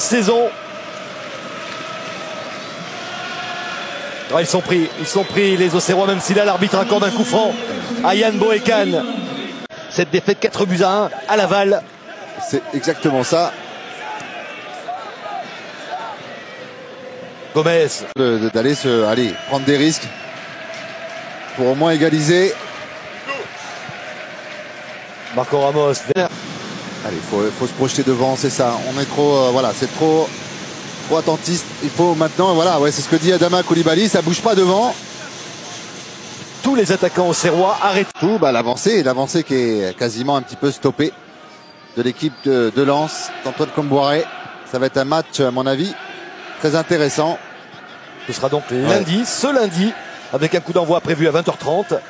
Saison. Ah, ils sont pris les Auxerrois, même si là l'arbitre accorde un coup franc à Yann Boekan. Cette défaite 4-1 à Laval. C'est exactement ça. Gomez. D'aller prendre des risques pour au moins égaliser. Marco Ramos. Allez, faut se projeter devant, c'est ça. On est trop, voilà, c'est trop attentiste. Il faut maintenant, voilà, ouais, c'est ce que dit Adama Coulibaly, ça bouge pas devant. Tous les attaquants auxerrois arrêtent. Tout, l'avancée qui est quasiment un petit peu stoppée de l'équipe de Lens, d'Antoine Comboiré. Ça va être un match, à mon avis, très intéressant. Ce sera donc lundi, ce lundi, avec un coup d'envoi prévu à 20h30.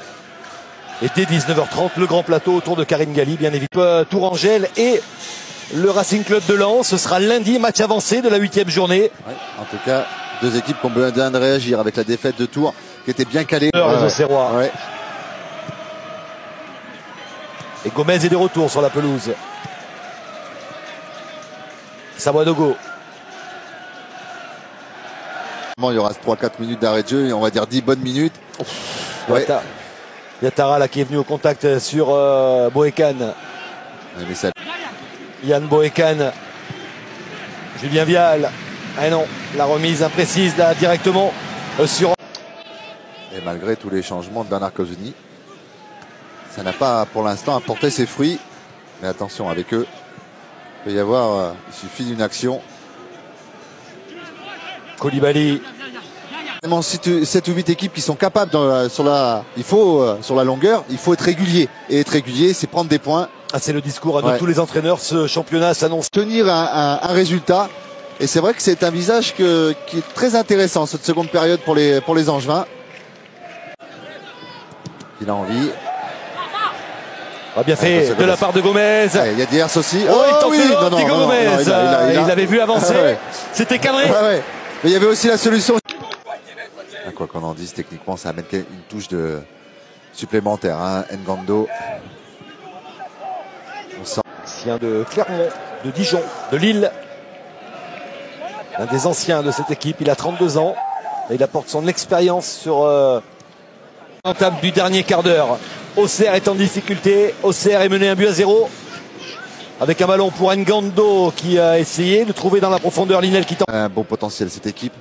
Et dès 19h30, le grand plateau autour de Karine Galli, bien évidemment. Tourangelle et le Racing Club de Lens. Ce sera lundi, match avancé de la 8e journée. Ouais, en tout cas, deux équipes qui ont besoin de réagir avec la défaite de Tours qui était bien calée. Les Auxerrois. Ouais. Et Gomez est de retour sur la pelouse. Sawadogo. Il y aura 3-4 minutes d'arrêt de jeu et on va dire 10 bonnes minutes. Ouais. Yatara là qui est venu au contact sur Boekan. Yann Boekan. Julien Vial. Ah non, la remise imprécise là directement sur. Et malgré tous les changements de Bernard Kozuni, ça n'a pas pour l'instant apporté ses fruits. Mais attention, avec eux, il peut y avoir, il suffit d'une action. Coulibaly. 7 ou 8 équipes qui sont capables sur la longueur, il faut être régulier. Et être régulier, c'est prendre des points. Ah, c'est le discours de tous les entraîneurs. Ce championnat s'annonce. Tenir un résultat. Et c'est vrai que c'est un visage qui est très intéressant, cette seconde période pour les Angevins. Il a envie. Ah, bien fait de la part de Gomez. Il y a Diers aussi. Gomez. Il avait vu avancer. C'était cadré. Mais il y avait aussi la solution. Quoi qu'on en dise, techniquement, ça amène une touche supplémentaire. Ngando. Ancien de Clermont, de Dijon, de Lille. Un des anciens de cette équipe. Il a 32 ans. Et il apporte son expérience sur l'entame du dernier quart d'heure. Auxerre est en difficulté. Auxerre est mené 1-0. Avec un ballon pour Ngando qui a essayé de trouver dans la profondeur Linel qui tente. Un bon potentiel cette équipe.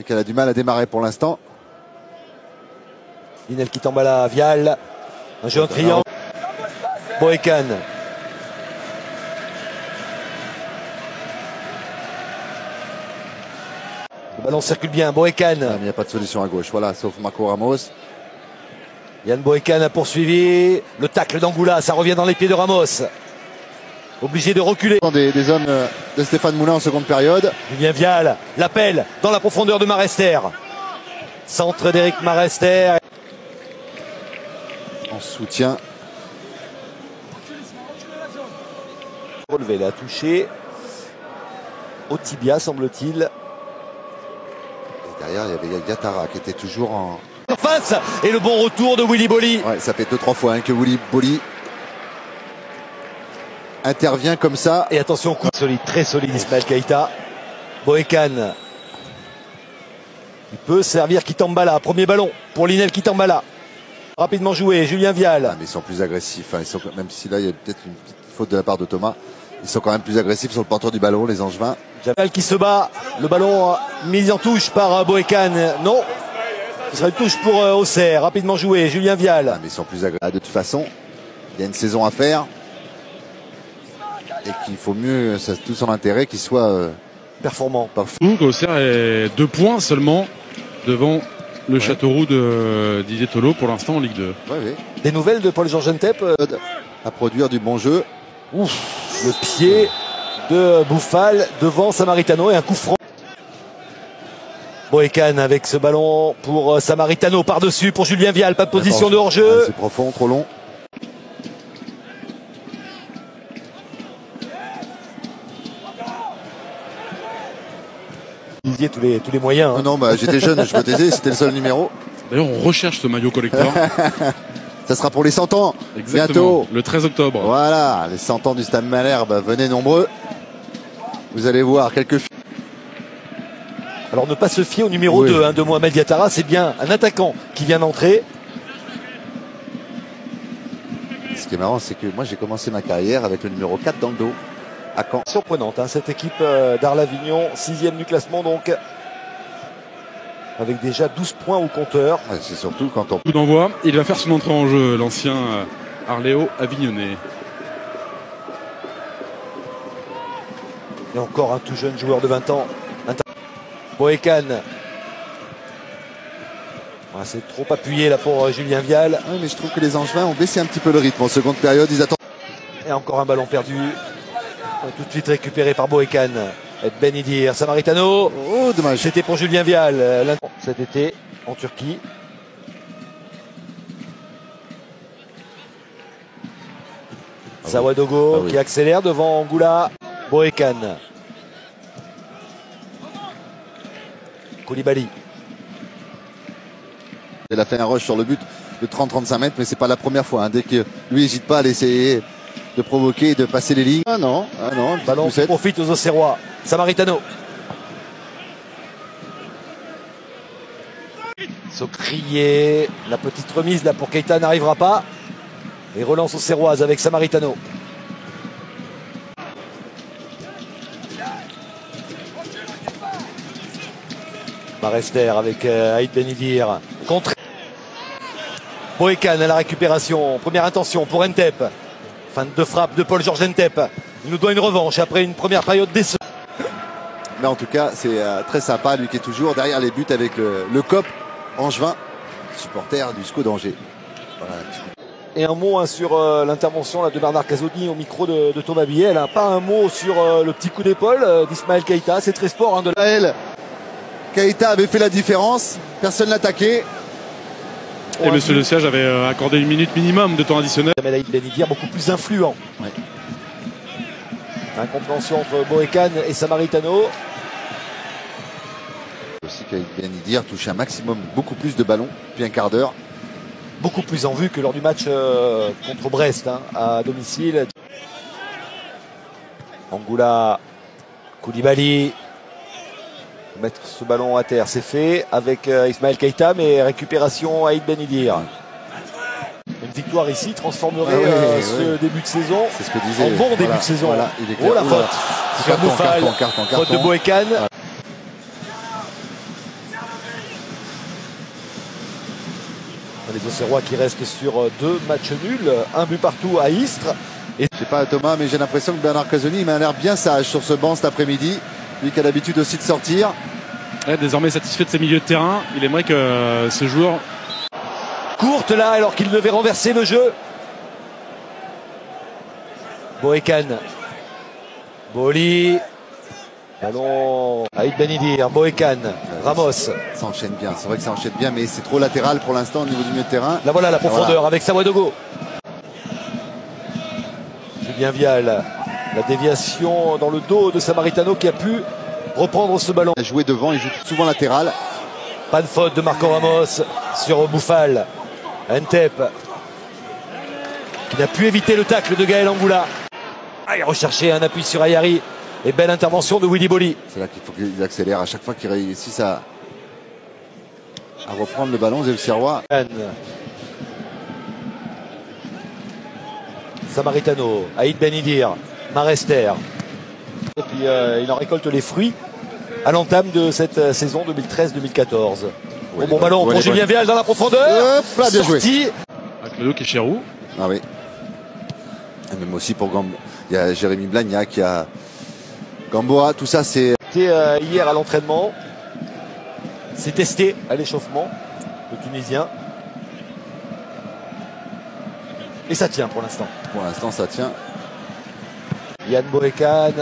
Et qu'elle a du mal à démarrer pour l'instant. Linel qui tombe à la Vial. Un jeu en triangle. Boekan. Le ballon circule bien. Boekan. Il n'y a pas de solution à gauche. Voilà, sauf Marco Ramos. Yann Boekan a poursuivi. Le tacle d'Angoula, ça revient dans les pieds de Ramos. Obligé de reculer. Des hommes de Stéphane Moulin en seconde période. Julien Vial, l'appel dans la profondeur de Marester. Centre d'Éric Marester. En soutien. Relevé, il a touché au tibia, semble-t-il. Et derrière, il y avait Yatara qui était toujours en face. Et le bon retour de Willy Boly. Ouais, ça fait 2-3 fois que Willy Boly intervient comme ça. Et attention, coup solide, très solide Ismaël Keïta. Boekan. Il peut servir Kitambala. Premier ballon pour Linel Kitambala. Rapidement joué, Julien Vial. Mais ils sont plus agressifs. Même si là, il y a peut-être une petite faute de la part de Thomas. Ils sont quand même plus agressifs sur le porteur du ballon, les Angevins. Jamal qui se bat. Le ballon mis en touche par Boekan. Non. Ce sera une touche pour Auxerre. Rapidement joué, Julien Vial. Mais ils sont plus agressifs. De toute façon, il y a une saison à faire. Et qu'il faut mieux, ça tout son intérêt, qu'il soit performant. Auxerre est 2 points seulement devant le Châteauroux de Didier Tolo pour l'instant en Ligue 2. Des nouvelles de Paul-Georges Ntep à produire du bon jeu. Ouf, le pied de Bouffal devant Samaritano et un coup franc. Boekan avec ce ballon pour Samaritano par-dessus pour Julien Vial. Pas de position de hors-jeu. C'est profond, trop long. Tous les moyens. Hein. Non, j'étais jeune, je me taisais, c'était le seul numéro. D'ailleurs, on recherche ce maillot collector. Ça sera pour les 100 ans. Exactement. Bientôt. Le 13 octobre. Voilà, les 100 ans du Stade Malherbe, venez nombreux. Vous allez voir quelques... Alors ne pas se fier au numéro 2 de Mohamed Yattara, c'est bien un attaquant qui vient d'entrer. Ce qui est marrant, c'est que moi j'ai commencé ma carrière avec le numéro 4 dans le dos à Caen. Surprenante cette équipe d'Arles-Avignon, 6e du classement donc, avec déjà 12 points au compteur. Ouais, c'est surtout quand on... Coup d'envoi, il va faire son entrée en jeu, l'ancien Arléo Avignonnais. Et encore un tout jeune joueur de 20 ans. Boécan. C'est trop appuyé là pour Julien Vial. Oui, mais je trouve que les Angevins ont baissé un petit peu le rythme en seconde période. Ils attendent. Et encore un ballon perdu. Tout de suite récupéré par Boécan. Ben Idir, Samaritano. Oh, dommage. C'était pour Julien Vial cet été en Turquie. Sawadogo qui accélère devant Angoula. Boécan. Koulibaly. Il a fait un rush sur le but de 30-35 mètres, mais c'est pas la première fois. Dès que lui n'hésite pas à essayer de provoquer et de passer les lignes. Ah non. Ballon qui profite aux Auxerrois. Samaritano. Socrier. La petite remise là pour Keita n'arrivera pas. Et relance auxerroise avec Samaritano. Marester avec Aïd Benidir. Contre Boécan à la récupération. Première intention pour Ntep. Fin de frappe de Paul-Georges Ntep. Il nous doit une revanche après une première période décevante. Mais en tout cas, c'est très sympa. Lui qui est toujours derrière les buts avec le COP Angevin, supporter du SCO d'Angers. Voilà, et un mot sur l'intervention de Bernard Casoni au micro de Thomas Biel. Pas un mot sur le petit coup d'épaule d'Ismaël Keita. C'est très sport de la... Keita avait fait la différence, personne l'attaquait. Et Monsieur Le Siège avait accordé une minute minimum de temps additionnel. Aïd Benidir beaucoup plus influent. Ouais. Incompréhension entre Boécan et Samaritano. Aussi qu'Aïd Benidir touche un maximum, beaucoup plus de ballons, puis un quart d'heure. Beaucoup plus en vue que lors du match contre Brest à domicile. Angoula, Koulibaly. Mettre ce ballon à terre, c'est fait avec Ismaël Keita, mais récupération Aïd Benidir. Une victoire ici transformerait ce début de saison c'est ce que disait, en bon début de saison. Voilà, oh la faute sur Boufal, faute de Boécan. Les Auxerrois qui restent sur 2 matchs nuls, un but partout à Istres. Je sais pas Thomas, mais j'ai l'impression que Bernard Casoni m'a l'air bien sage sur ce banc cet après-midi. Lui qui a l'habitude aussi de sortir. Désormais satisfait de ses milieux de terrain, il aimerait que ce joueur... Courte là alors qu'il devait renverser le jeu. Boécan. Boli. Ballon. Aïd Benidir. Boécan. Ramos. Ça enchaîne bien. C'est vrai que ça enchaîne bien, mais c'est trop latéral pour l'instant au niveau du milieu de terrain. Là voilà la profondeur avec Sawadogo. Julien Vial. La déviation dans le dos de Samaritano qui a pu reprendre ce ballon. Il a joué devant, il joue souvent latéral. Pas de faute de Marco Ramos sur Boufal. Ntep qui n'a pu éviter le tacle de Gaël Angoula. Il recherchait un appui sur Ayari. Et belle intervention de Willy Boli. C'est là qu'il faut qu'il accélère à chaque fois qu'il réussisse à reprendre le ballon. Auxerrois. Samaritano, Aïd Benidir, Marester. Et puis il en récolte les fruits à l'entame de cette saison 2013-2014. Bon ballon pour Julien Vial dans la profondeur. Hop là, bien joué. Avec le dos qui est Chérou. Ah oui. Et même aussi pour Gamboa. Il y a Jérémy Blagnac, il y a Gamboa, tout ça c'est... Hier à l'entraînement. C'est testé à l'échauffement, le Tunisien. Et ça tient pour l'instant. Pour l'instant ça tient. Yann Boécan.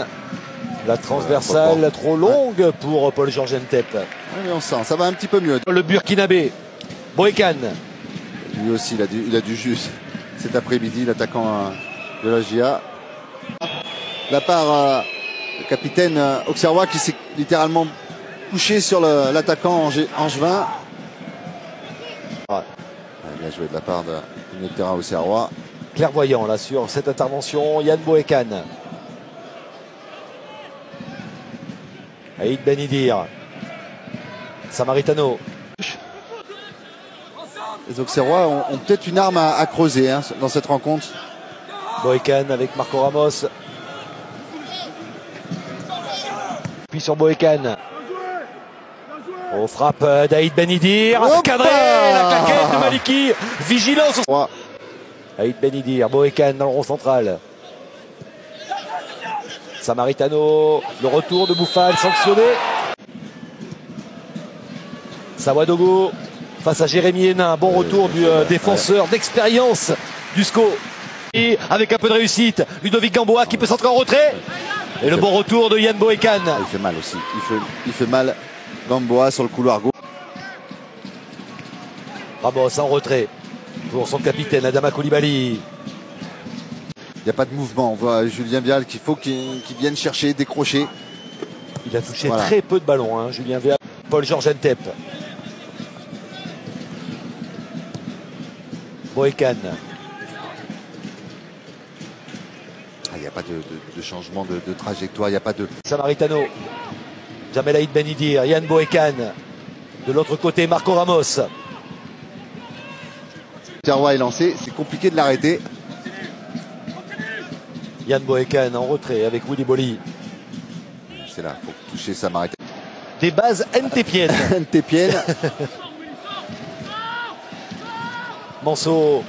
La transversale trop longue pour Paul-Georges Ntep. Oui, mais on sent, ça va un petit peu mieux. Le Burkinabé, Boécan. Lui aussi, il a du jus cet après-midi, l'attaquant de la GIA. La part le capitaine Auxerrois qui s'est littéralement couché sur l'attaquant angevin. Ouais. Bien joué de la part du milieu de terrain Auxerrois. Clairvoyant là sur cette intervention, Yann Boécan. Aïd Ben Idir. Samaritano. Les Auxerrois ont peut-être une arme à creuser hein, dans cette rencontre. Boekan avec Marco Ramos. Puis sur Boekan. Oh, frappe d'Aïd Ben Idir. Cadré, la claquette de Maliki. Vigilance. Aïd Ben Idir, Boekan dans le rond central. Samaritano, le retour de Bouffal sanctionné. Sawadogo face à Jérémy Hénin, bon retour du défenseur d'expérience du SCO. Et avec un peu de réussite, Ludovic Gamboa qui peut s'entrer en retrait. Et le bon retour de Yann Boekan. Il fait mal aussi, il fait mal Gamboa sur le couloir gauche. Ramos en retrait pour son capitaine Adama Koulibaly. Il n'y a pas de mouvement, on voit Julien Vial qu'il faut qu'il vienne chercher, décrocher. Il a touché très peu de ballons, hein, Julien Vial. Paul-Georges Ntep. Boekan. Il n'y a pas de changement de trajectoire, il n'y a pas de... Samaritano. Jamel Aïd Ben Idir, Yann Boekan. De l'autre côté, Marco Ramos. Terroir est lancé, c'est compliqué de l'arrêter. Yann Boekan en retrait avec Willy Bolly. C'est là, il faut toucher Samaritano. Des bases ntepiennes. Ntepiennes. Manso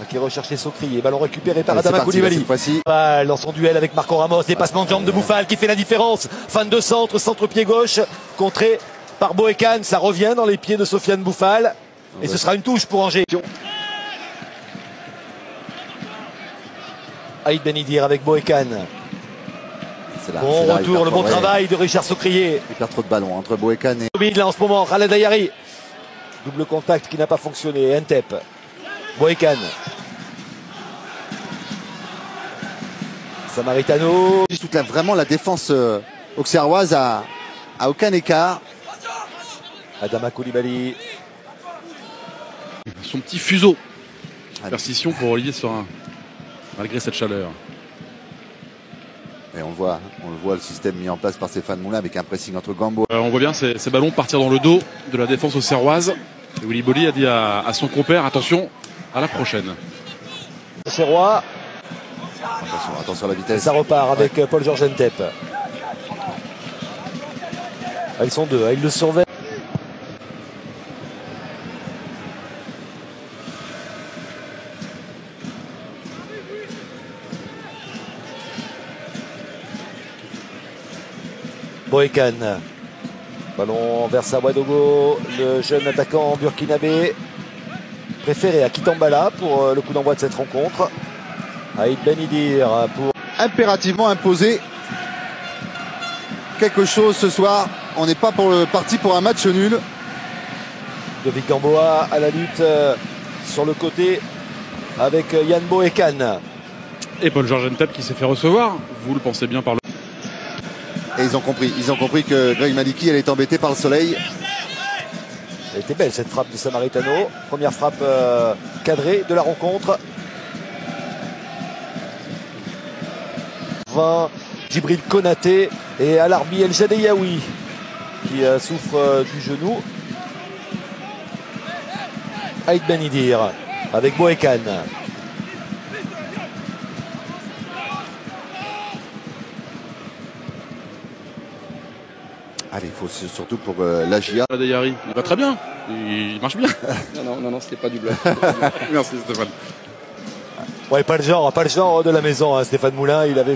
qui recherchait Sokri. Ballon récupéré par Adama Koulibaly. Dans son duel avec Marco Ramos. Dépassement de jambe de Bouffal qui fait la différence. Fan de centre-pied gauche. Contré par Boekan. Ça revient dans les pieds de Sofiane Bouffal. Et ce sera une touche pour Angers. Aïd Ben Idir avec Boekan. Bon retour, le bon travail de Richard Socrier. Il perd trop de ballons entre Boekan et... Là en ce moment, Khaled Ayari. Double contact qui n'a pas fonctionné. Ntep. Boekan. Samaritano. Vraiment la défense auxerroise a aucun écart. Adama Koulibaly. Son petit fuseau. Persition pour Olivier Serin. Malgré cette chaleur. Et on le voit le système mis en place par Stéphane Moulin avec un pressing entre Gamboa. On voit bien ces ballons partir dans le dos de la défense auxerroise. Et Willy Bolly a dit à son compère, attention, à la prochaine. Auxerrois. Attention à la vitesse. Et ça repart avec Paul-Georges Ntep. Ils sont deux, ils le surveillent. Boekan. Ballon vers Sawadogo, le jeune attaquant burkinabé. Préféré à Kitambala pour le coup d'envoi de cette rencontre. Aïd Ben Idir pour... Impérativement imposer quelque chose ce soir. On n'est pas parti pour un match nul. Ludovic Gamboa à la lutte sur le côté avec Yann Boekan. Et Paul-Georges Ntep qui s'est fait recevoir. Vous le pensez bien par le... Et ils ont compris que Greg Maliki elle est embêté par le soleil. Elle était belle cette frappe de Samaritano. Première frappe cadrée de la rencontre. 20, Djibril Konaté et Alarbi El Jadeyaoui qui souffre du genou. Aïd Ben Idir avec Boekan. Allez, il faut surtout pour l'Agia. Ayari, il va très bien, il marche bien. Non, c'était pas du bluff. Merci Stéphane. Ouais, pas le genre de la maison, hein, Stéphane Moulin, il avait